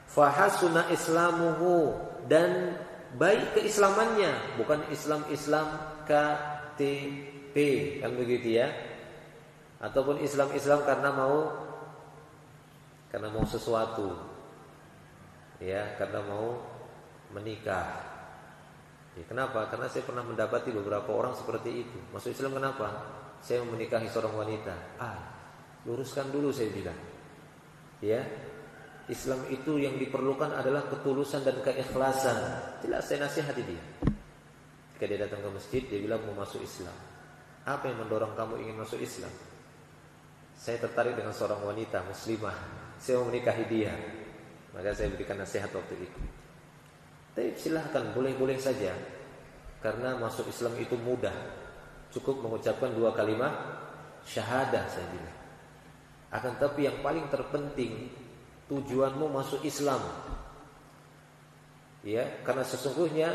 fahasuna islamuhu, dan baik keislamannya, bukan Islam KTP, kan begitu ya? Ataupun Islam karena mau sesuatu, ya, karena mau menikah. Ya, kenapa? Karena saya pernah mendapati beberapa orang seperti itu. Masuk Islam kenapa? Saya mau menikahi seorang wanita. Luruskan dulu, saya bilang. Ya, Islam itu yang diperlukan adalah ketulusan dan keikhlasan. Jelas saya nasihati dia. Ketika dia datang ke masjid, dia bilang mau masuk Islam. Apa yang mendorong kamu ingin masuk Islam? Saya tertarik dengan seorang wanita muslimah. Saya mau menikahi dia. Maka saya berikan nasihat waktu itu. Tapi silahkan, boleh-boleh saja. Karena masuk Islam itu mudah. Cukup mengucapkan 2 kalimat syahadah, saya bilang. Akan tapi yang paling terpenting, tujuanmu masuk Islam. Ya, karena sesungguhnya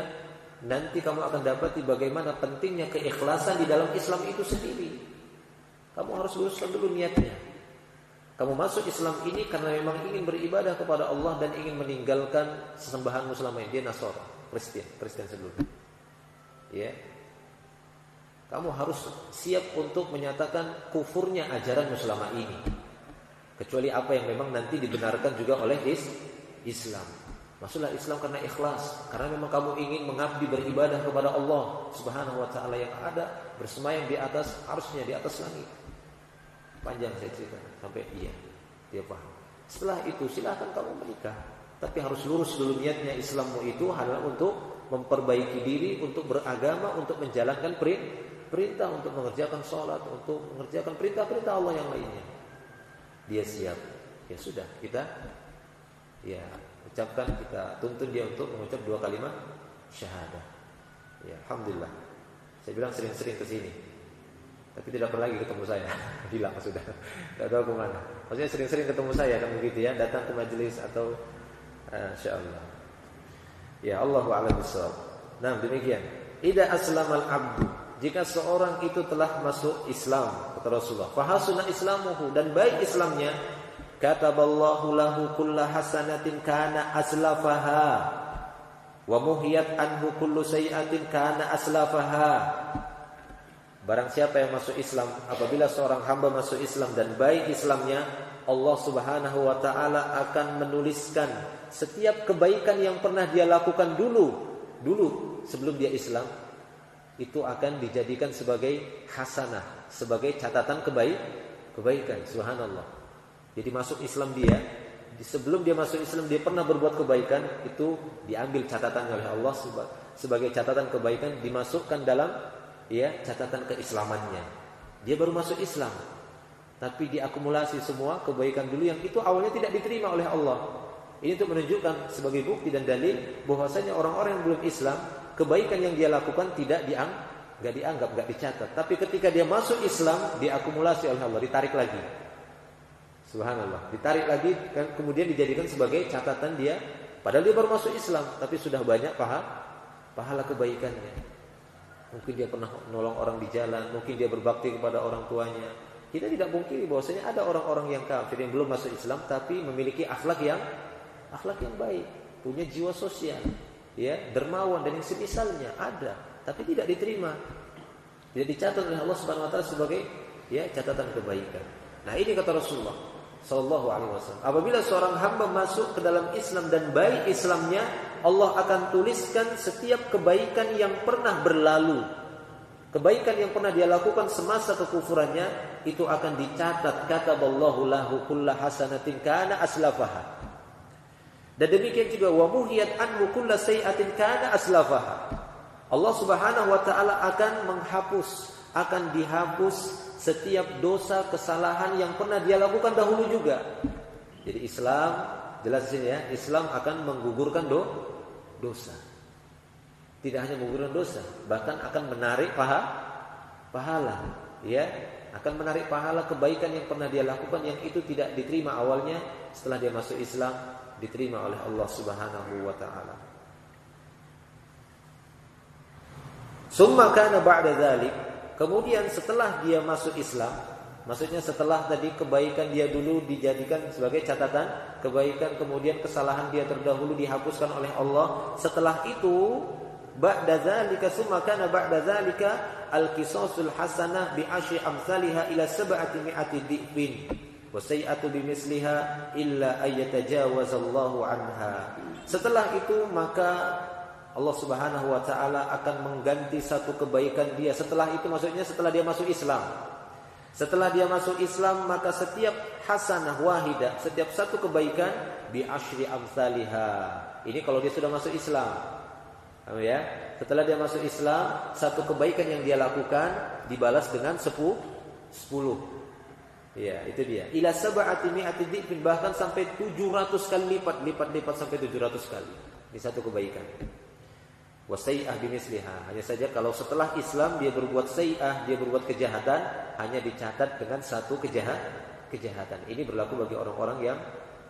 nanti kamu akan dapati bagaimana pentingnya keikhlasan di dalam Islam itu sendiri. Kamu harus luruskan dulu niatnya. Kamu masuk Islam ini karena memang ingin beribadah kepada Allah dan ingin meninggalkan sesembahanmu selama ini. Dia Nasara, Kristen sebelumnya. Ya. Kamu harus siap untuk menyatakan kufurnya ajaranmu selama ini. Kecuali apa yang memang nanti dibenarkan juga oleh Islam. Masuklah Islam karena ikhlas, karena memang kamu ingin mengabdi beribadah kepada Allah Subhanahu wa taala yang ada bersemayam di atas arsy-Nya, di atas langit. Panjang saya cerita sampai dia paham. Setelah itu silakan kamu menikah, tapi harus lurus dulu niatnya. Islammu itu adalah untuk memperbaiki diri, untuk beragama, untuk menjalankan perintah, untuk mengerjakan sholat, untuk mengerjakan perintah-perintah Allah yang lainnya. Dia siap, ya sudah, kita ucapkan, kita tuntun dia untuk mengucap 2 kalimat syahadah. Ya, alhamdulillah. Saya bilang sering-sering ke sini. Tapi tidak pernah lagi ketemu saya. Hilang sudah. Tidak tahu kemana. Maksudnya sering-sering ketemu saya, kan begitu ya. Datang ke majelis atau insyaallah. Ya, Allahu a'lam bishawab. Nah, demikian. Idza aslamal 'abdu, jika seorang itu telah masuk Islam, kata Rasulullah, fahasuna islamuhu, dan baik Islamnya, kataballahu lahu kulla hasanatin kana aslafaha wa muhiyat anhu kullu sayyi'atin kana aslafaha. Barang siapa yang masuk Islam, apabila seorang hamba masuk Islam dan baik Islamnya, Allah Subhanahu wa taala akan menuliskan setiap kebaikan yang pernah dia lakukan dulu sebelum dia Islam, itu akan dijadikan sebagai hasanah, sebagai catatan kebaikan. Subhanallah. Jadi masuk Islam dia, sebelum dia masuk Islam dia pernah berbuat kebaikan, itu diambil catatan oleh Allah sebagai catatan kebaikan, dimasukkan dalam catatan keislamannya. Dia baru masuk Islam, tapi diakumulasi semua kebaikan dulu yang itu awalnya tidak diterima oleh Allah. Ini untuk menunjukkan sebagai bukti dan dalil bahwasanya orang-orang yang belum Islam, kebaikan yang dia lakukan nggak dianggap, nggak dicatat. Tapi ketika dia masuk Islam, diakumulasi oleh Allah, ditarik lagi. Subhanallah, ditarik lagi, kemudian dijadikan sebagai catatan dia. Padahal dia baru masuk Islam, tapi sudah banyak pahala kebaikannya. Mungkin dia pernah nolong orang di jalan, mungkin dia berbakti kepada orang tuanya. Kita tidak mungkin bahwasanya ada orang-orang yang kafir yang belum masuk Islam, tapi memiliki akhlak yang baik, punya jiwa sosial, dermawan dan yang semisalnya ada, tapi tidak diterima, tidak dicatat oleh Allah Subhanahu Wa Taala sebagai catatan kebaikan. Nah ini kata Rasulullah Sallallahu Alaihi Wasallam, apabila seorang hamba masuk ke dalam Islam dan baik Islamnya, Allah akan tuliskan setiap kebaikan yang pernah berlalu, kebaikan yang pernah dia lakukan semasa kekufurannya, itu akan dicatat. Kataballahu lahu kulla hasanatin kana aslafaha. Dan demikian juga wa muhiyat anhu kulla sayi'atin kana aslafaha. Allah Subhanahu wa taala akan dihapus setiap dosa kesalahan yang pernah dia lakukan dahulu juga. Jadi Islam jelas sini Islam akan menggugurkan dosa. Tidak hanya menggugurkan dosa, bahkan akan menarik pahala, akan menarik pahala kebaikan yang pernah dia lakukan yang itu tidak diterima awalnya, setelah dia masuk Islam diterima oleh Allah Subhanahu wa taala. Summa kana ba'da dzalik, kemudian setelah dia masuk Islam, maksudnya setelah tadi kebaikan dia dulu dijadikan sebagai catatan kebaikan, kemudian kesalahan dia terdahulu dihapuskan oleh Allah. Setelah itu ba'da dzalika summa kana ba'da dzalika al-qisasul hasanah bi asyri amsalha ila 700 dhifin. Wasai'atu bimisliha illa ayyatajawazallahu anha. Setelah itu maka Allah Subhanahu wa taala akan mengganti satu kebaikan dia. Setelah itu maksudnya setelah dia masuk Islam. Setelah dia masuk Islam maka setiap hasanah wahidah, setiap satu kebaikan bi asyri amsalha. Ini kalau dia sudah masuk Islam. Setelah dia masuk Islam, satu kebaikan yang dia lakukan dibalas dengan 10. Itu dia. Ila 700 dhifin, bahkan sampai 700 kali lipat sampai 700 kali. Ini satu kebaikan. Wasai'ah bimisliha. Hanya saja kalau setelah Islam dia berbuat sai'ah, dia berbuat kejahatan, hanya dicatat dengan satu kejahatan. Ini berlaku bagi orang-orang yang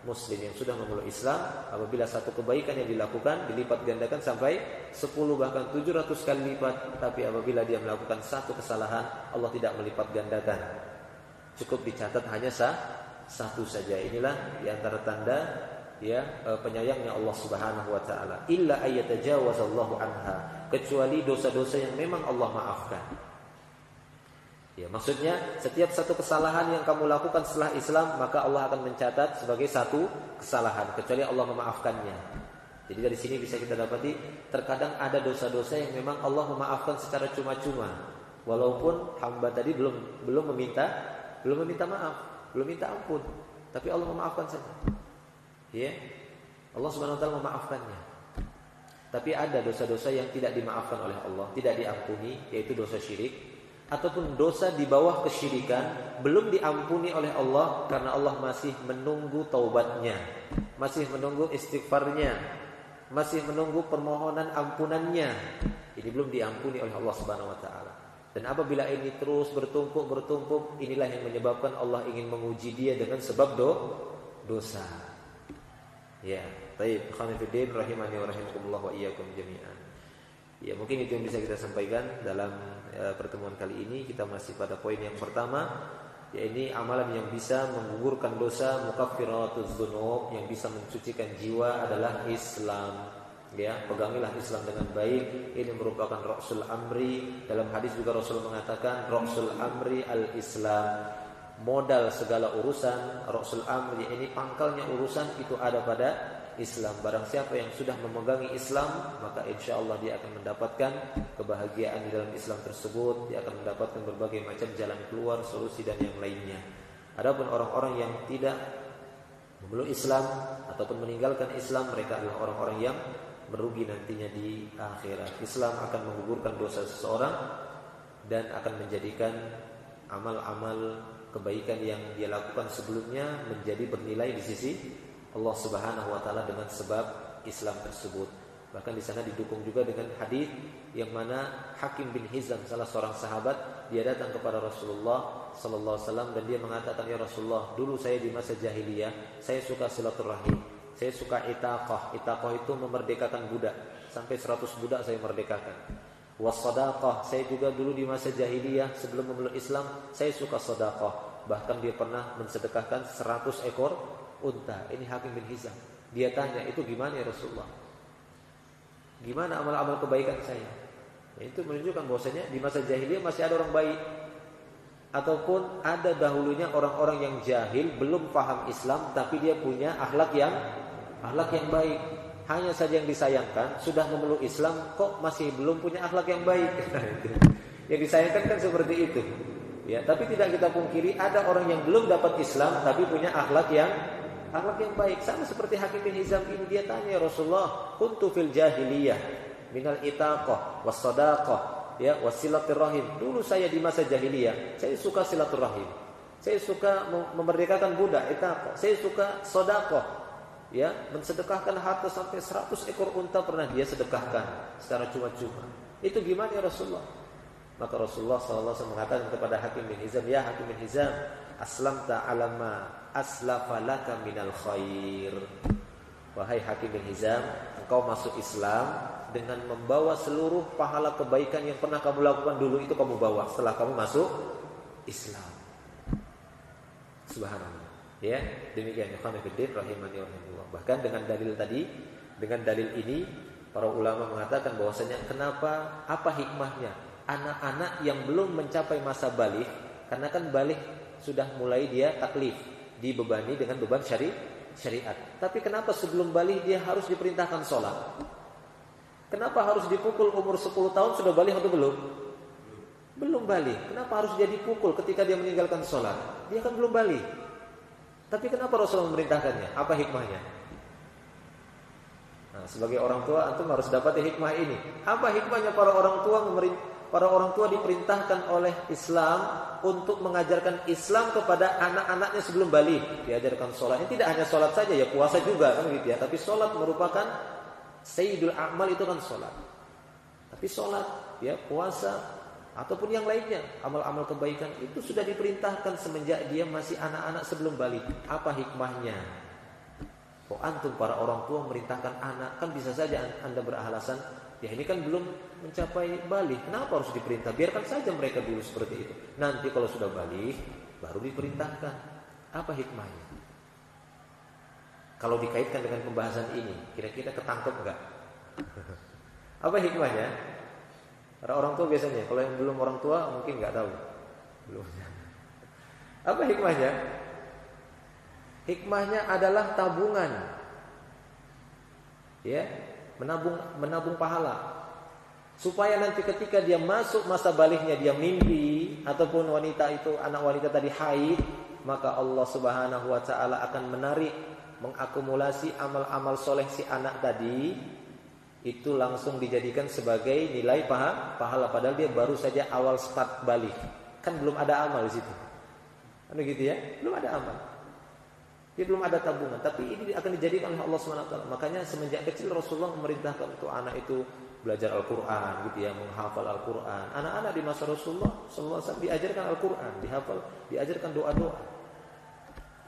muslim yang sudah memeluk Islam. Apabila satu kebaikan yang dilakukan dilipat gandakan sampai 10 bahkan 700 kali lipat. Tapi apabila dia melakukan satu kesalahan, Allah tidak melipat gandakan, cukup dicatat hanya satu saja. Inilah di antara tanda penyayangnya Allah Subhanahu wa taala. Illa ayyatajawazallahu anha, kecuali dosa-dosa yang memang Allah maafkan. Maksudnya setiap satu kesalahan yang kamu lakukan setelah Islam, maka Allah akan mencatat sebagai satu kesalahan, kecuali Allah memaafkannya. Jadi dari sini bisa kita dapati terkadang ada dosa-dosa yang memang Allah memaafkan secara cuma-cuma, walaupun hamba tadi belum meminta maaf, belum minta ampun, tapi Allah memaafkan saja. Allah Subhanahu wa taala memaafkannya. Tapi ada dosa-dosa yang tidak dimaafkan oleh Allah, tidak diampuni, yaitu dosa syirik ataupun dosa di bawah kesyirikan, belum diampuni oleh Allah karena Allah masih menunggu taubatnya, masih menunggu istighfarnya, masih menunggu permohonan ampunannya. Ini belum diampuni oleh Allah Subhanahu wa taala. Dan apabila ini terus bertumpuk, inilah yang menyebabkan Allah ingin menguji dia dengan sebab dosa. Baik, khamifuddin rahimani wa rahimakumullah wa iyyakum jami'an. Mungkin itu yang bisa kita sampaikan dalam pertemuan kali ini. Kita masih pada poin yang pertama, yaitu amalan yang bisa menggugurkan dosa, mukaffiratuz dzunub, yang bisa mensucikan jiwa adalah Islam. Pegangilah Islam dengan baik. Ini merupakan ra'sul amri. Dalam hadis juga Rasul mengatakan ra'sul amri al-Islam. modal segala urusan, Rasul Amr, ini pangkalnya urusan itu ada pada Islam. Barang siapa yang sudah memegangi Islam, maka insya Allah dia akan mendapatkan kebahagiaan di dalam Islam tersebut. Dia akan mendapatkan berbagai macam jalan keluar, solusi dan yang lainnya. Adapun orang-orang yang tidak memeluk Islam ataupun meninggalkan Islam, mereka adalah orang-orang yang merugi nantinya di akhirat. Islam akan menggugurkan dosa seseorang dan akan menjadikan amal-amal kebaikan yang dia lakukan sebelumnya menjadi bernilai di sisi Allah Subhanahu wa taala dengan sebab Islam tersebut. Bahkan di sana didukung juga dengan hadis yang mana Hakim bin Hizam, salah seorang sahabat, dia datang kepada Rasulullah sallallahu alaihi wasallam dan dia mengatakan, "Ya Rasulullah, dulu saya di masa jahiliyah, saya suka silaturahim, saya suka itaqah. Itaqah itu memerdekakan budak. Sampai 100 budak saya merdekakan. Wassadaqah, saya juga dulu di masa jahiliyah sebelum memeluk Islam, saya suka sedekah. Bahkan dia pernah mensedekahkan 100 ekor unta." Ini Hakim bin Hizam. Dia tanya, "Itu gimana ya Rasulullah? Gimana amal-amal kebaikan saya?" Itu menunjukkan bahwasanya di masa jahiliyah masih ada orang baik, ataupun ada dahulunya orang-orang yang jahil, belum paham Islam, tapi dia punya akhlak yang baik. Hanya saja yang disayangkan, sudah memeluk Islam kok masih belum punya akhlak yang baik. Yang disayangkan kan seperti itu. Ya, tapi tidak kita pungkiri ada orang yang belum dapat Islam tapi punya akhlak yang baik. Sama seperti Hakim bin Hizam ini, dia tanya, "Rasulullah, kuntu fil jahiliyah minal itaqah wassadaqah, ya, wasilaturrahim." Dulu saya di masa jahiliyah, saya suka silaturrahim. Saya suka memerdekakan budak, itaqah. Saya suka sedekah, ya, mensedekahkan harta sampai 100 ekor unta pernah dia sedekahkan secara cuma-cuma. Itu gimana ya Rasulullah? Maka Rasulullah SAW mengatakan kepada Hakim bin Hizam, "Ya Hakim bin Hizam, aslamta alama aslafa laka minal khair." Wahai Hakim bin Hizam, engkau masuk Islam dengan membawa seluruh pahala kebaikan yang pernah kamu lakukan dulu, itu kamu bawa setelah kamu masuk Islam. Subhanallah. Ya, demikian ikhwan fillah rahimani wa rahimakumullah. Bahkan dengan dalil ini para ulama mengatakan bahwasanya kenapa, apa hikmahnya anak-anak yang belum mencapai masa baligh, karena kan baligh sudah mulai dia taklif, dibebani dengan beban syariat. Tapi kenapa sebelum baligh dia harus diperintahkan sholat? Kenapa harus dipukul umur 10 tahun sudah baligh atau belum? Belum baligh. Kenapa harus dia dipukul ketika dia meninggalkan sholat? Dia kan belum baligh. Tapi kenapa Rasulullah memerintahkannya? Apa hikmahnya? Nah, sebagai orang tua antum harus dapat hikmah ini. Apa hikmahnya para orang tua diperintahkan oleh Islam untuk mengajarkan Islam kepada anak-anaknya sebelum baligh, diajarkan sholat. Ini tidak hanya sholat saja, ya puasa juga kan gitu ya. Tapi sholat merupakan sayyidul a'mal, itu kan sholat. Tapi sholat, ya puasa ataupun yang lainnya, amal-amal kebaikan itu sudah diperintahkan semenjak dia masih anak-anak sebelum baligh. Apa hikmahnya? Kok antum para orang tua memerintahkan anak? Kan bisa saja anda beralasan, ya ini kan belum mencapai baligh, kenapa harus diperintah? Biarkan saja mereka dulu seperti itu. Nanti kalau sudah baligh baru diperintahkan. Apa hikmahnya? Kalau dikaitkan dengan pembahasan ini, kira-kira ketangkep enggak? Apa hikmahnya? Para orang tua biasanya, kalau yang belum orang tua mungkin enggak tahu. Belum. Apa hikmahnya? Hikmahnya adalah tabungan. Ya, menabung pahala. Supaya nanti ketika dia masuk masa balighnya, dia mimpi ataupun wanita itu, anak wanita tadi haid, maka Allah Subhanahu wa taala akan menarik, mengakumulasi amal-amal soleh si anak tadi, itu langsung dijadikan sebagai nilai pahala, padahal dia baru saja awal start baligh. Kan belum ada amal di situ. Kan begitu ya? Belum ada amal. Dia belum ada tabungan, tapi ini akan dijadikan oleh Allah Subhanahu wa taala. Makanya semenjak kecil Rasulullah memerintahkan untuk anak itu belajar Al-Qur'an gitu ya, menghafal Al-Qur'an. Anak-anak di masa Rasulullah sallallahu alaihi wasallam diajarkan Al-Qur'an, dihafal, diajarkan doa-doa,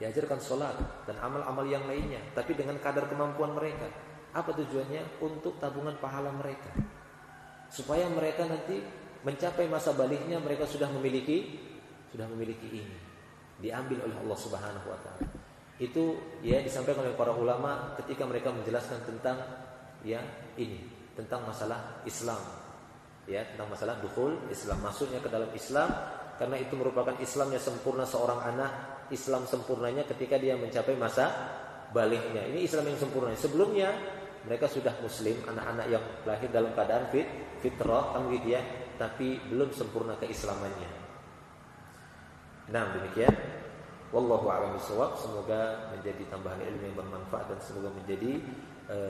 diajarkan salat dan amal-amal yang lainnya, tapi dengan kadar kemampuan mereka. Apa tujuannya? Untuk tabungan pahala mereka. Supaya mereka nanti mencapai masa balighnya mereka sudah memiliki ini. Diambil oleh Allah Subhanahu wa taala. Itu ya disampaikan oleh para ulama ketika mereka menjelaskan tentang ya ini, tentang masalah Islam. Ya, tentang masalah dukhul Islam, masuknya ke dalam Islam karena itu merupakan Islamnya sempurna seorang anak. Islam sempurnanya ketika dia mencapai masa baliknya. Ini Islam yang sempurna. Sebelumnya mereka sudah muslim, anak-anak yang lahir dalam keadaan fitrah, kan begitu ya, tapi belum sempurna keislamannya. Nah, demikian. Wallahu a'lam bishawab. Semoga menjadi tambahan ilmu yang bermanfaat dan semoga menjadi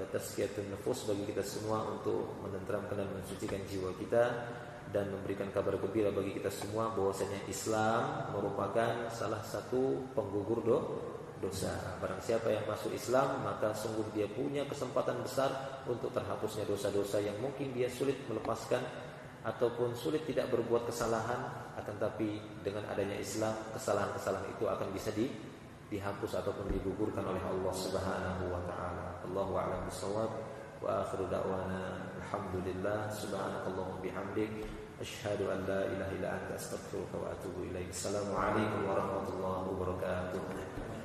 tazkiyatun nufus bagi kita semua untuk menenteramkan dan mensucikan jiwa kita dan memberikan kabar gembira bagi kita semua bahwasanya Islam merupakan salah satu penggugur dosa. Barang siapa yang masuk Islam, maka sungguh dia punya kesempatan besar untuk terhapusnya dosa-dosa yang mungkin dia sulit melepaskan ataupun sulit tidak berbuat kesalahan, akan tapi dengan adanya Islam, kesalahan-kesalahan itu akan bisa dihapus ataupun digugurkan oleh Allah Subhanahu wa taala. Allahu a'lam bishawab. Wa akhiru da'wana alhamdulillah subhanakallahumma bihamdik asyhadu an la ilaha illa anta astaghfiruka wa atubu ilaik. Assalamualaikum warahmatullahi wabarakatuh.